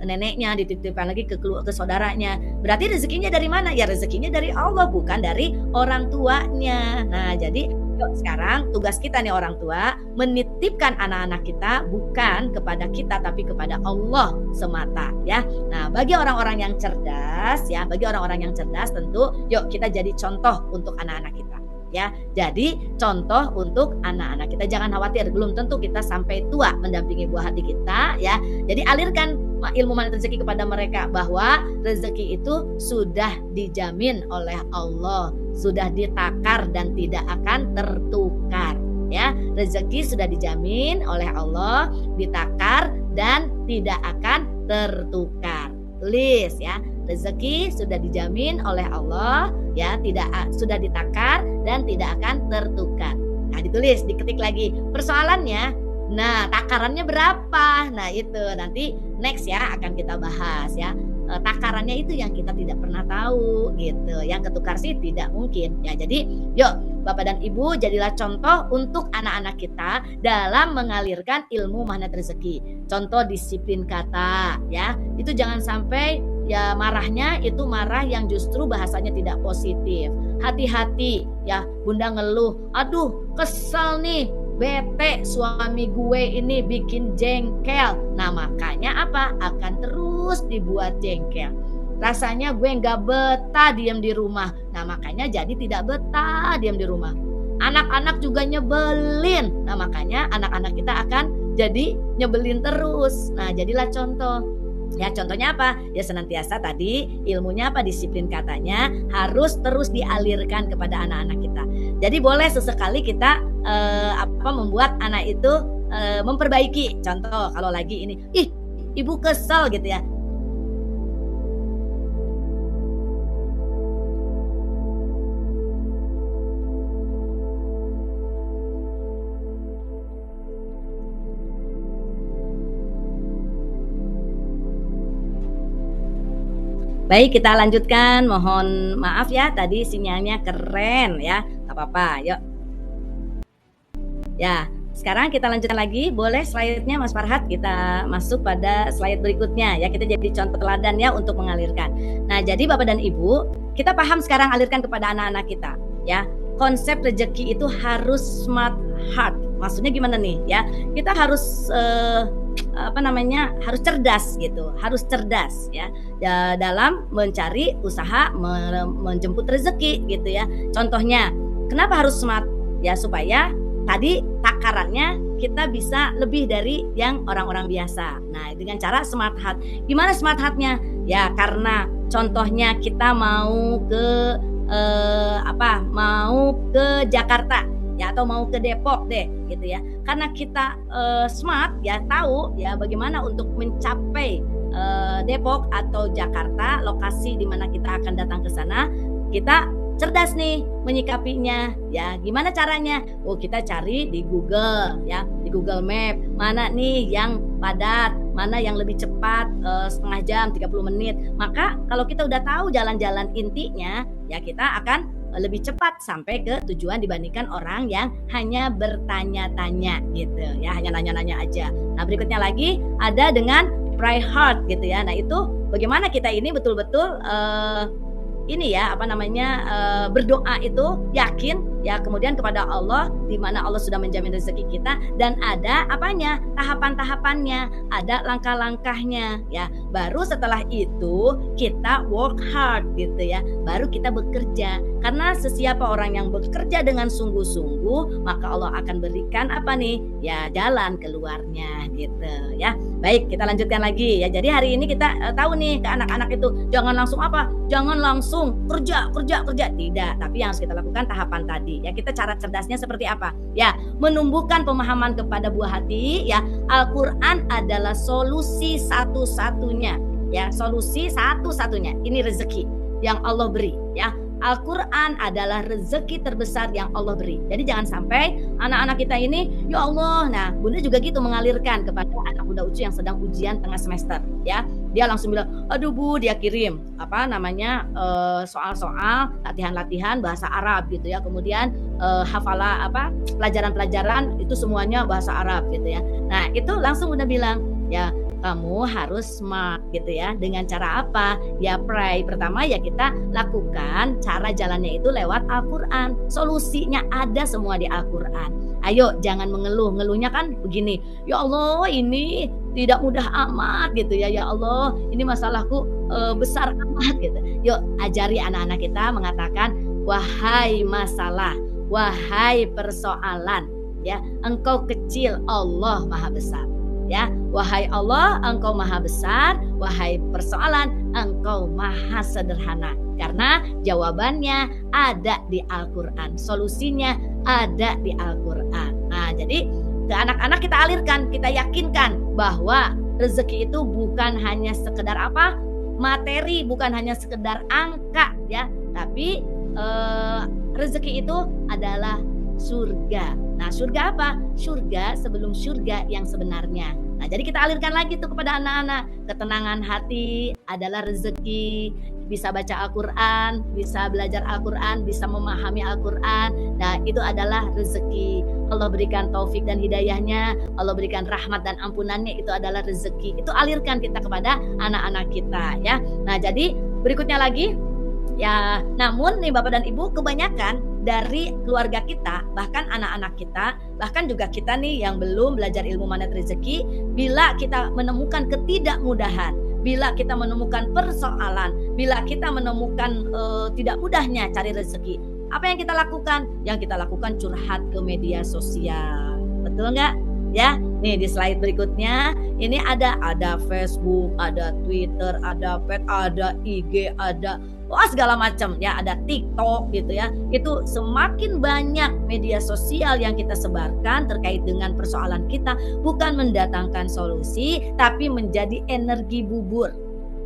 neneknya, dititipkan lagi ke saudaranya. Berarti rezekinya dari mana? Ya rezekinya dari Allah, bukan dari orang tuanya. Nah, jadi sekarang tugas kita nih orang tua menitipkan anak-anak kita bukan kepada kita tapi kepada Allah semata ya. Nah, bagi orang-orang yang cerdas ya, bagi orang-orang yang cerdas tentu yuk kita jadi contoh untuk anak-anak kita. Ya, jadi contoh untuk anak-anak kita, jangan khawatir, belum tentu kita sampai tua mendampingi buah hati kita ya. Jadi alirkan ilmu Magnet Rezeki kepada mereka bahwa rezeki itu sudah dijamin oleh Allah, sudah ditakar dan tidak akan tertukar ya. Rezeki sudah dijamin oleh Allah, ditakar dan tidak akan tertukar. Tulis ya, rezeki sudah dijamin oleh Allah ya, sudah ditakar dan tidak akan tertukar. Nah, ditulis, diketik lagi persoalannya. Nah, takarannya berapa? Nah, itu nanti next ya akan kita bahas ya. Takarannya itu yang kita tidak pernah tahu gitu. Yang ketukar sih tidak mungkin ya. Jadi yuk Bapak dan Ibu jadilah contoh untuk anak-anak kita dalam mengalirkan ilmu Magnet Rezeki. Contoh disiplin kata ya. Itu jangan sampai ya marahnya itu marah yang justru bahasanya tidak positif. Hati-hati ya, Bunda ngeluh, aduh kesel nih, bete suami gue ini bikin jengkel. Nah, makanya apa? Akan terus dibuat jengkel. Rasanya gue gak betah diam di rumah. Nah, makanya jadi tidak betah diam di rumah. Anak-anak juga nyebelin. Nah, makanya anak-anak kita akan jadi nyebelin terus. Nah, jadilah contoh. Ya, contohnya apa? Ya senantiasa tadi ilmunya apa? Disiplin katanya harus terus dialirkan kepada anak-anak kita. Jadi boleh sesekali kita membuat anak itu memperbaiki. Contoh kalau lagi ini, ibu kesel gitu ya. Baik, kita lanjutkan. Mohon maaf ya, tadi sinyalnya keren ya. Gak apa-apa, yuk. Ya, sekarang kita lanjutkan lagi. Boleh slide-nya Mas Farhat, kita masuk pada slide berikutnya ya. Kita jadi contoh teladan ya untuk mengalirkan. Nah, jadi Bapak dan Ibu, kita paham sekarang alirkan kepada anak-anak kita ya. Konsep rezeki itu harus smart heart. Maksudnya gimana nih ya? Kita harus harus cerdas gitu, harus cerdas ya dalam mencari usaha menjemput rezeki gitu ya. Contohnya, kenapa harus smart? Ya supaya tadi takarannya kita bisa lebih dari yang orang-orang biasa. Nah, dengan cara smart heart. Gimana smart heartnya? Ya karena contohnya kita mau ke mau ke Jakarta ya, atau mau ke Depok deh gitu ya. Karena kita smart ya, tahu ya bagaimana untuk mencapai Depok atau Jakarta, lokasi di mana kita akan datang ke sana. Kita cerdas nih menyikapinya ya. Gimana caranya? Oh, kita cari di Google ya, di Google Map, mana nih yang padat, mana yang lebih cepat, setengah jam, 30 menit. Maka kalau kita udah tahu jalan-jalan intinya ya, kita akan lebih cepat sampai ke tujuan dibandingkan orang yang hanya bertanya-tanya gitu ya, hanya nanya-nanya aja. Nah, berikutnya lagi ada dengan pray hard gitu ya. Nah, itu bagaimana kita ini betul-betul berdoa itu yakin ya, kemudian kepada Allah, di mana Allah sudah menjamin rezeki kita, dan ada tahapan-tahapannya, ada langkah-langkahnya ya. Baru setelah itu kita work hard gitu ya, baru kita bekerja. Karena sesiapa orang yang bekerja dengan sungguh-sungguh, maka Allah akan berikan jalan keluarnya gitu ya. Baik, kita lanjutkan lagi ya. Jadi hari ini kita tahu nih, ke anak-anak itu jangan langsung kerja. Tidak, tapi yang harus kita lakukan tahapan tadi ya. Kita cara cerdasnya seperti apa? Ya, menumbuhkan pemahaman kepada buah hati ya. Al-Qur'an adalah solusi satu-satunya ya, solusi satu-satunya. Ini rezeki yang Allah beri ya. Al-Quran adalah rezeki terbesar yang Allah beri. Jadi jangan sampai anak-anak kita ini, ya Allah, nah Bunda juga gitu mengalirkan kepada anak Bunda Ucu yang sedang ujian tengah semester ya. Dia langsung bilang, aduh Bu, dia kirim soal-soal latihan-latihan bahasa Arab gitu ya. Kemudian hafalah pelajaran-pelajaran itu semuanya bahasa Arab gitu ya. Nah itu langsung Bunda bilang, ya kamu harus smart gitu ya. Dengan cara apa? Ya pray. Pertama ya kita lakukan cara jalannya itu lewat Al-Quran. Solusinya ada semua di Al-Quran. Ayo jangan mengeluh. Ngeluhnya kan begini, ya Allah ini tidak mudah amat gitu ya. Ya Allah ini masalahku besar amat gitu. Yuk ajari anak-anak kita mengatakan, wahai masalah, wahai persoalan ya, engkau kecil, Allah maha besar. Ya, wahai Allah, engkau maha besar, wahai persoalan, engkau maha sederhana. Karena jawabannya ada di Al-Quran, solusinya ada di Al-Quran. Nah, jadi ke anak-anak kita alirkan, kita yakinkan bahwa rezeki itu bukan hanya sekedar materi, bukan hanya sekedar angka ya, tapi rezeki itu adalah surga. Nah, surga apa? Surga sebelum surga yang sebenarnya. Nah, jadi kita alirkan lagi tuh kepada anak-anak. Ketenangan hati adalah rezeki. Bisa baca Al-Quran, bisa belajar Al-Quran, bisa memahami Al-Quran. Nah, itu adalah rezeki. Allah berikan taufik dan hidayahnya, Allah berikan rahmat dan ampunannya, itu adalah rezeki. Itu alirkan kita kepada anak-anak kita ya. Nah, jadi berikutnya lagi ya, namun nih Bapak dan Ibu, kebanyakan dari keluarga kita, bahkan anak-anak kita, bahkan juga kita nih yang belum belajar ilmu magnet rezeki, bila kita menemukan ketidakmudahan, bila kita menemukan persoalan, bila kita menemukan tidak mudahnya cari rezeki, apa yang kita lakukan? Yang kita lakukan curhat ke media sosial. Betul nggak? Ya, nih di slide berikutnya ini ada Facebook, ada Twitter, ada Pet, ada IG, ada segala macam ya, ada TikTok gitu ya. Itu semakin banyak media sosial yang kita sebarkan terkait dengan persoalan kita, bukan mendatangkan solusi tapi menjadi energi bubur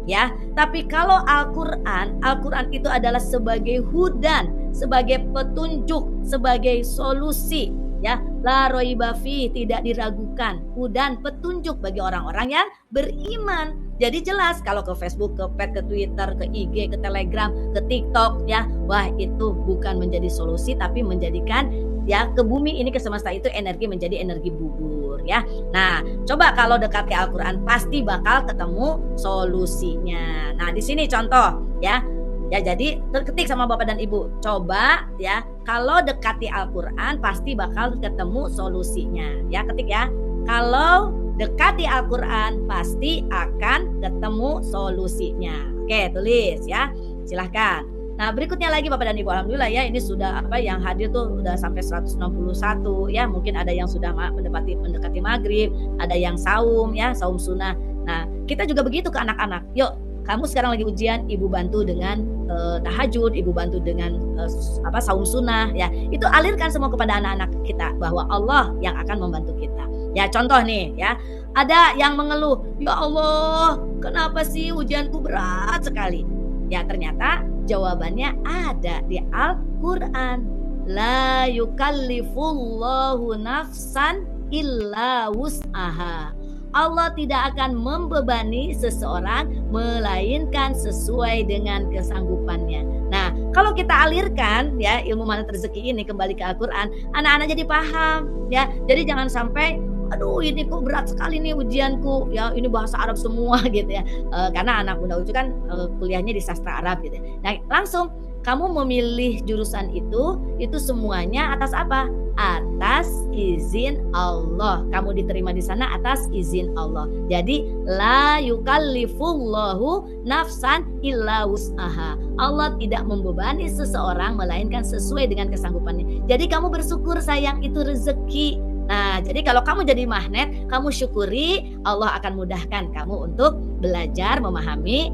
ya. Tapi kalau Al-Quran itu adalah sebagai hudan, sebagai petunjuk, sebagai solusi ya, la roiba fi, tidak diragukan, hudan, petunjuk bagi orang-orang yang beriman. Jadi jelas kalau ke Facebook, ke Pet, ke Twitter, ke IG, ke Telegram, ke TikTok ya, wah itu bukan menjadi solusi tapi menjadikan ya ke bumi ini, ke semesta itu energi menjadi energi bubur ya. Nah, coba kalau dekati Al-Quran pasti bakal ketemu solusinya. Nah, di sini contoh ya. Ya, jadi terketik sama Bapak dan Ibu. Coba ya, kalau dekati Al-Quran pasti bakal ketemu solusinya. Ya, ketik ya. Kalau dekati Al-Quran pasti akan ketemu solusinya. Oke, tulis ya. Silahkan. Nah, berikutnya lagi Bapak dan Ibu, alhamdulillah ya, ini sudah yang hadir tuh udah sampai 161 ya. Mungkin ada yang sudah mendekati maghrib, ada yang saum ya, saum sunnah. Nah, kita juga begitu ke anak-anak. Yuk, kamu sekarang lagi ujian, ibu bantu dengan tahajud, ibu bantu dengan saum sunnah ya. Itu alirkan semua kepada anak-anak kita bahwa Allah yang akan membantu kita. Ya contoh nih ya, ada yang mengeluh, ya Allah kenapa sih ujianku berat sekali. Ya ternyata jawabannya ada di Al-Quran. La yukallifullahu nafsan illa wus'aha. Allah tidak akan membebani seseorang melainkan sesuai dengan kesanggupannya. Nah, kalau kita alirkan ya ilmu magnet rezeki ini kembali ke Al-Quran, anak-anak jadi paham ya. Jadi jangan sampai aduh ini kok berat sekali nih ujianku ya, ini bahasa Arab semua gitu ya. Karena anak Bunda Ucu kan kuliahnya di sastra Arab gitu. Nah, langsung kamu memilih jurusan itu semuanya atas apa? Atas izin Allah. Kamu diterima di sana atas izin Allah. Jadi la yukallifullahu nafsan illa wus'aha. Allah tidak membebani seseorang melainkan sesuai dengan kesanggupannya. Jadi kamu bersyukur sayang, itu rezeki. Nah, jadi kalau kamu jadi magnet, kamu syukuri, Allah akan mudahkan kamu untuk belajar memahami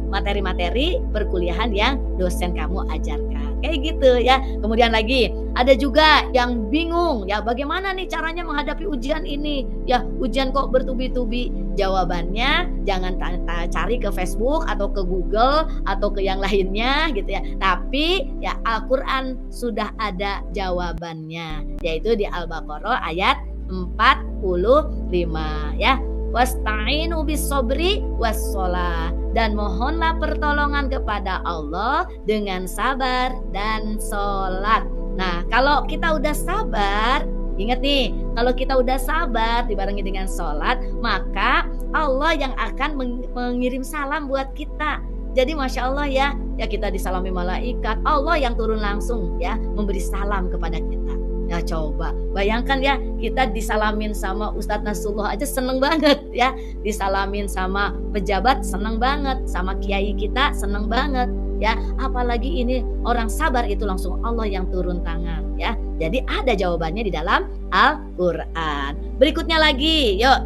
materi-materi perkuliahan yang dosen kamu ajarkan. Kayak gitu ya. Kemudian lagi ada juga yang bingung ya, bagaimana nih caranya menghadapi ujian ini? Ya, ujian kok bertubi-tubi. Jawabannya jangan cari ke Facebook atau ke Google atau ke yang lainnya gitu ya. Tapi ya Al-Quran sudah ada jawabannya, yaitu di Al-Baqarah ayat 45 ya. Wasta'inu bis-sabri was-shalah, dan mohonlah pertolongan kepada Allah dengan sabar dan sholat. Nah, kalau kita udah sabar, ingat nih, kalau kita udah sabar dibarengi dengan sholat, maka Allah yang akan mengirim salam buat kita. Jadi Masya Allah ya kita disalami malaikat, Allah yang turun langsung ya memberi salam kepada kita. Ya coba bayangkan ya, kita disalamin sama Ustadz Nasrullah aja seneng banget ya, disalamin sama pejabat seneng banget, sama kiai kita seneng banget ya, apalagi ini orang sabar itu langsung Allah yang turun tangan ya. Jadi ada jawabannya di dalam Al-Quran. Berikutnya lagi yuk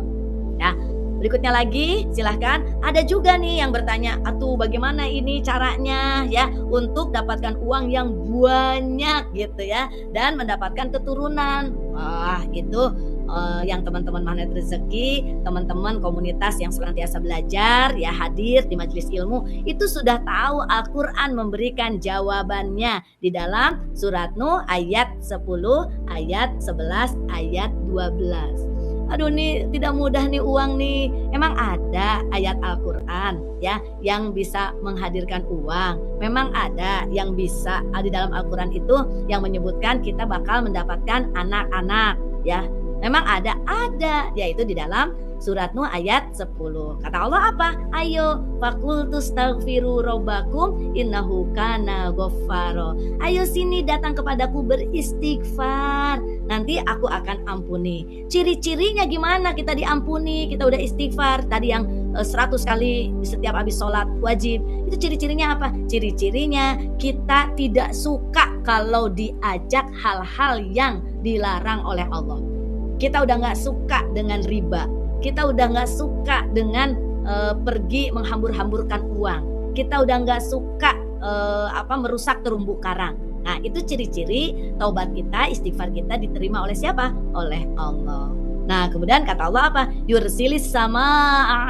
ya. Berikutnya lagi silahkan. Ada juga nih yang bertanya, atuh bagaimana ini caranya ya untuk dapatkan uang yang banyak gitu ya, dan mendapatkan keturunan. Wah itu yang teman-teman magnet rezeki, teman-teman komunitas yang senantiasa belajar ya, hadir di majelis ilmu, itu sudah tahu Al-Quran memberikan jawabannya di dalam surat Nuh ayat 10, ayat 11, ayat 12. Aduh nih tidak mudah nih uang nih. Emang ada ayat Al-Quran ya yang bisa menghadirkan uang. Memang ada yang bisa di dalam Al-Quran itu yang menyebutkan kita bakal mendapatkan anak-anak ya. Memang ada yaitu di dalam surat Nuh ayat 10. Kata Allah apa? Ayo fakultus taghfiru robbakum innahu kana ghaffaro. Ayo sini datang kepadaku beristighfar, nanti aku akan ampuni. Ciri-cirinya gimana kita diampuni? Kita udah istighfar tadi yang 100 kali setiap habis sholat wajib. Itu ciri-cirinya apa? Ciri-cirinya kita tidak suka kalau diajak hal-hal yang dilarang oleh Allah. Kita udah gak suka dengan riba. Kita udah gak suka dengan pergi menghambur-hamburkan uang. Kita udah gak suka merusak terumbu karang. Nah itu ciri-ciri taubat kita, istighfar kita diterima oleh siapa? Oleh Allah. Nah kemudian kata Allah apa? Yursilis sama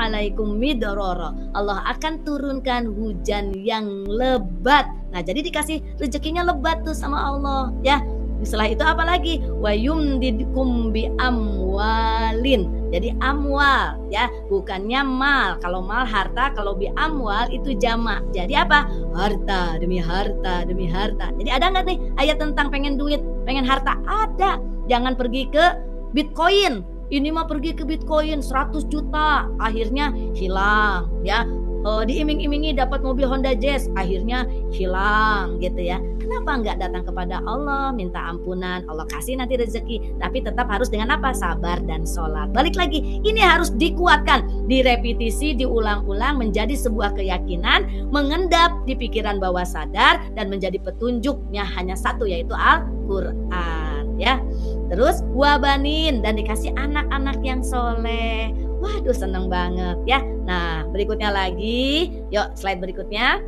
alaikum midroro. Allah akan turunkan hujan yang lebat. Nah jadi dikasih rezekinya lebat tuh sama Allah ya. Setelah itu apa lagi? Wa yumdidukum bi amwalin. Jadi amwal ya, bukannya mal. Kalau mal harta, kalau bi amwal itu jamak. Jadi apa? Harta demi harta demi harta. Jadi ada nggak nih ayat tentang pengen duit, pengen harta? Ada. Jangan pergi ke Bitcoin. Ini mah pergi ke Bitcoin 100 juta, akhirnya hilang ya. Diiming-imingi dapat mobil Honda Jazz, akhirnya hilang gitu ya. Kenapa enggak datang kepada Allah, minta ampunan, Allah kasih nanti rezeki, tapi tetap harus dengan apa? Sabar dan sholat. Balik lagi, ini harus dikuatkan, direpetisi, diulang-ulang menjadi sebuah keyakinan, mengendap di pikiran bawah sadar dan menjadi petunjuknya hanya satu, yaitu Al-Quran ya. Terus wabanin, dan dikasih anak-anak yang soleh. Waduh, seneng banget ya. Nah, berikutnya lagi, yuk slide berikutnya.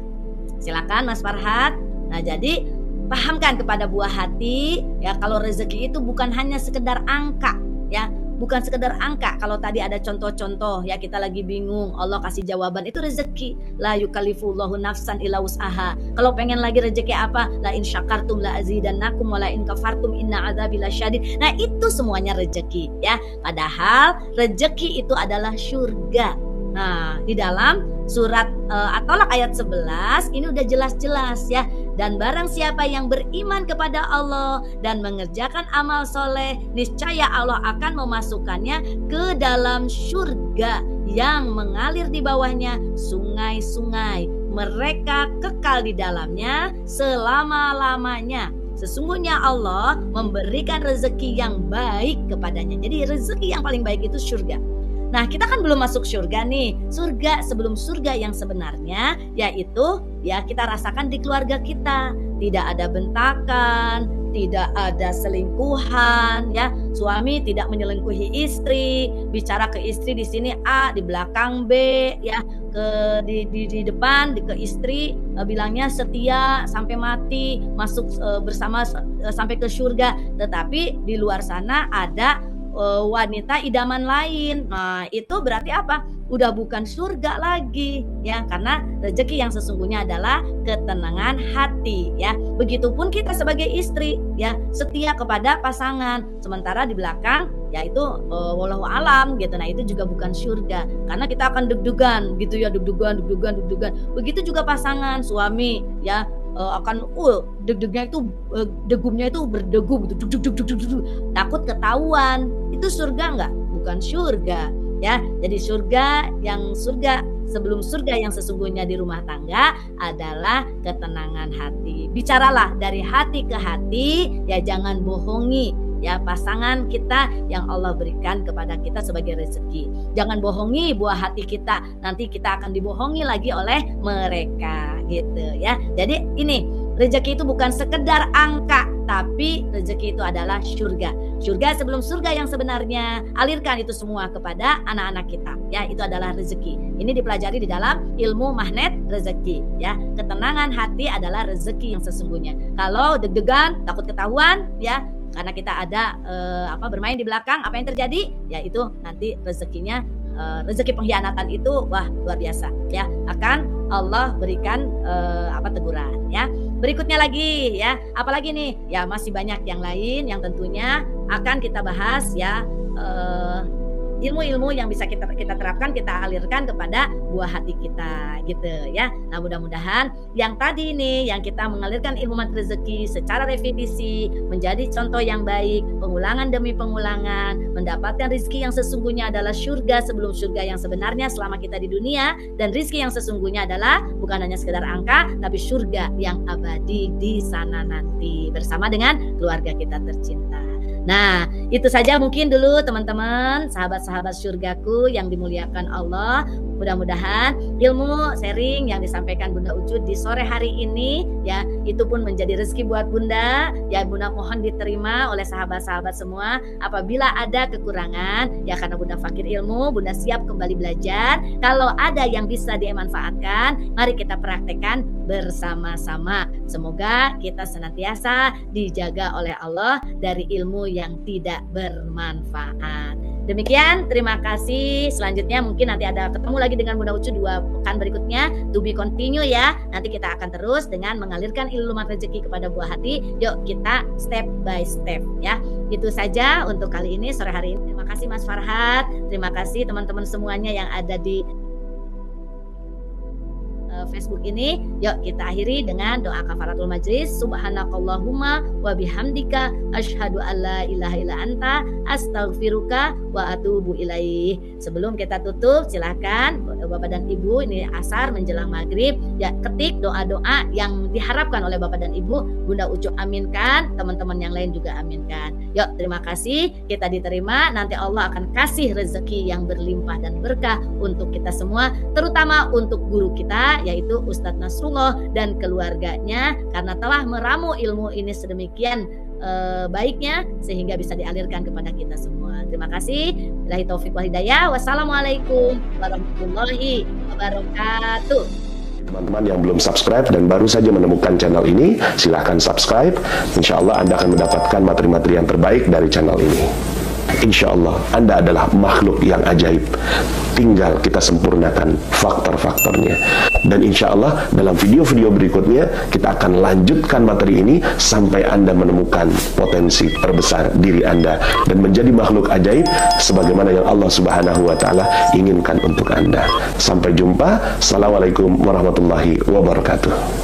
Silakan Mas Farhat. Nah, jadi pahamkan kepada buah hati ya, kalau rezeki itu bukan hanya sekedar angka ya, bukan sekedar angka. Kalau tadi ada contoh-contoh ya, kita lagi bingung, Allah kasih jawaban, itu rezeki. La yukallifullahu nafsan illa wus'aha. Kalau pengen lagi rezeki apa? La in syakartum la azidannakum wa la in kafartum inna adzabi lasyadid. Nah, itu semuanya rezeki ya. Padahal rezeki itu adalah surga. Nah, di dalam surat At-Tolak ayat 11 ini udah jelas-jelas ya. Dan barang siapa yang beriman kepada Allah dan mengerjakan amal soleh, niscaya Allah akan memasukkannya ke dalam surga yang mengalir di bawahnya sungai-sungai. Mereka kekal di dalamnya selama-lamanya. Sesungguhnya Allah memberikan rezeki yang baik kepadanya. Jadi rezeki yang paling baik itu surga. Nah, kita kan belum masuk surga nih. Surga sebelum surga yang sebenarnya, yaitu ya kita rasakan di keluarga kita. Tidak ada bentakan, tidak ada selingkuhan ya. Suami tidak menyelingkuhi istri, bicara ke istri di sini A, di belakang B ya. Di depan ke istri bilangnya setia sampai mati, masuk bersama sampai ke surga. Tetapi di luar sana ada wanita idaman lain. Nah, itu berarti apa? Udah bukan surga lagi ya, karena rezeki yang sesungguhnya adalah ketenangan hati ya. Begitupun kita sebagai istri ya, setia kepada pasangan, sementara di belakang yaitu wallahu alam gitu. Nah, itu juga bukan surga, karena kita akan deg-degan gitu ya, deg-degan. Begitu juga pasangan, suami ya, akan deg-degnya itu degumnya itu berdegum gitu, takut ketahuan. Itu surga enggak? Bukan surga ya. Jadi surga sebelum surga yang sesungguhnya di rumah tangga adalah ketenangan hati. Bicaralah dari hati ke hati ya, jangan bohongi ya pasangan kita yang Allah berikan kepada kita sebagai rezeki. Jangan bohongi buah hati kita, nanti kita akan dibohongi lagi oleh mereka gitu ya. Jadi ini rezeki itu bukan sekedar angka, tapi rezeki itu adalah surga. Surga sebelum surga yang sebenarnya. Alirkan itu semua kepada anak-anak kita ya, itu adalah rezeki. Ini dipelajari di dalam ilmu magnet rezeki ya. Ketenangan hati adalah rezeki yang sesungguhnya. Kalau deg-degan, takut ketahuan ya, karena kita ada bermain di belakang, apa yang terjadi? Ya itu nanti rezekinya, rezeki pengkhianatan itu wah luar biasa ya, akan Allah berikan teguran ya. Berikutnya lagi ya, apalagi nih ya, masih banyak yang lain yang tentunya akan kita bahas ya. Ilmu-ilmu yang bisa kita terapkan, kita alirkan kepada buah hati kita gitu ya. Nah, mudah-mudahan yang tadi ini yang kita mengalirkan ilmu magnet rezeki secara repetisi menjadi contoh yang baik, pengulangan demi pengulangan, mendapatkan rezeki yang sesungguhnya adalah surga sebelum surga yang sebenarnya selama kita di dunia, dan rezeki yang sesungguhnya adalah bukan hanya sekedar angka, tapi surga yang abadi di sana nanti bersama dengan keluarga kita tercinta. Nah, itu saja mungkin dulu teman-teman, sahabat-sahabat surgaku yang dimuliakan Allah. Mudah-mudahan ilmu sharing yang disampaikan Bunda Ucu di sore hari ini ya, itu pun menjadi rezeki buat Bunda. Ya, Bunda mohon diterima oleh sahabat-sahabat semua. Apabila ada kekurangan, ya karena Bunda fakir ilmu, Bunda siap kembali belajar. Kalau ada yang bisa dimanfaatkan, mari kita praktekkan bersama-sama. Semoga kita senantiasa dijaga oleh Allah dari ilmu yang tidak bermanfaat. Demikian, terima kasih. Selanjutnya mungkin nanti ada ketemu lagi dengan Bunda Ucu 2 pekan berikutnya, to be continue ya. Nanti kita akan terus dengan mengalirkan ilmu magnet rezeki kepada buah hati. Yuk kita step by step ya. Itu saja untuk kali ini, sore hari ini. Terima kasih Mas Farhat, terima kasih teman-teman semuanya yang ada di Facebook ini. Yuk kita akhiri dengan doa kafaratul majlis. Subhanakallahumma wa bihamdika asyhadu alla ilaha illa anta astaghfiruka wa atubu ilaih. Sebelum kita tutup, silakan Bapak dan Ibu, ini asar menjelang maghrib ya, ketik doa-doa yang diharapkan oleh Bapak dan Ibu. Bunda Ucu aminkan, teman-teman yang lain juga aminkan. Yuk, terima kasih, kita diterima. Nanti Allah akan kasih rezeki yang berlimpah dan berkah untuk kita semua, terutama untuk guru kita yaitu Ustadz Nasrullah dan keluarganya, karena telah meramu ilmu ini sedemikian baiknya sehingga bisa dialirkan kepada kita semua. Terima kasih. Billahi taufik wal hidayah. Wassalamualaikum warahmatullahi wabarakatuh. Teman-teman yang belum subscribe dan baru saja menemukan channel ini, silahkan subscribe. Insya Allah Anda akan mendapatkan materi-materi yang terbaik dari channel ini. Insya Allah Anda adalah makhluk yang ajaib. Tinggal kita sempurnakan faktor-faktornya. Dan insya Allah dalam video-video berikutnya kita akan lanjutkan materi ini sampai Anda menemukan potensi terbesar diri Anda dan menjadi makhluk ajaib sebagaimana yang Allah Subhanahu wa Ta'ala inginkan untuk Anda. Sampai jumpa. Assalamualaikum warahmatullahi wabarakatuh.